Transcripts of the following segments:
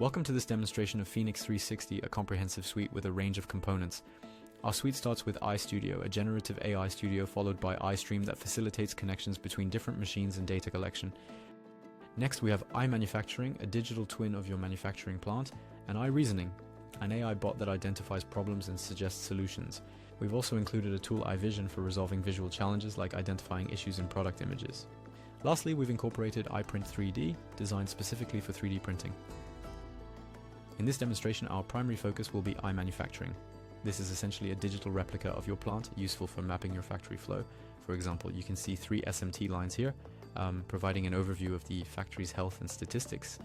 Welcome to this demonstration of Phoenix360, a comprehensive suite with a range of components. Our suite starts with iStudio, a generative AI studio, followed by iStream that facilitates connections between different machines and data collection. Next we have iManufacturing, a digital twin of your manufacturing plant, and iReasoning, an AI bot that identifies problems and suggests solutions. We've also included a tool iVision for resolving visual challenges like identifying issues in product images. Lastly, we've incorporated iPrint 3D, designed specifically for 3D printing. In this demonstration, our primary focus will be iManufacturing. This is essentially a digital replica of your plant, useful for mapping your factory flow. For example, you can see 3 SMT lines here, providing an overview of the factory's health and statistics.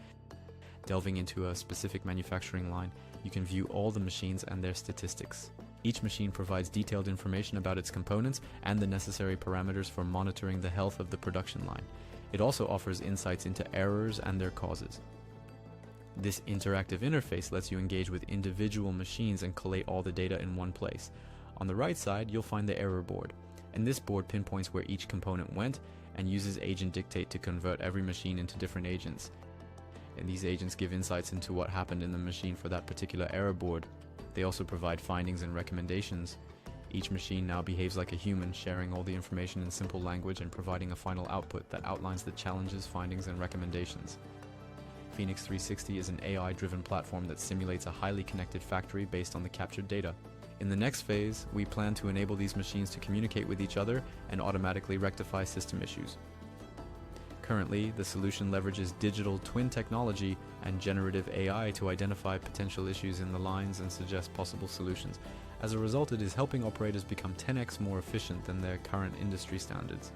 Delving into a specific manufacturing line, you can view all the machines and their statistics. Each machine provides detailed information about its components and the necessary parameters for monitoring the health of the production line. It also offers insights into errors and their causes. This interactive interface lets you engage with individual machines and collate all the data in one place. On the right side, you'll find the error board, and this board pinpoints where each component went and uses agent dictate to convert every machine into different agents. And these agents give insights into what happened in the machine for that particular error board. They also provide findings and recommendations. Each machine now behaves like a human, sharing all the information in simple language and providing a final output that outlines the challenges, findings, and recommendations. Phoenix360 is an AI-driven platform that simulates a highly connected factory based on the captured data. In the next phase, we plan to enable these machines to communicate with each other and automatically rectify system issues. Currently, the solution leverages digital twin technology and generative AI to identify potential issues in the lines and suggest possible solutions. As a result, it is helping operators become 10x more efficient than their current industry standards.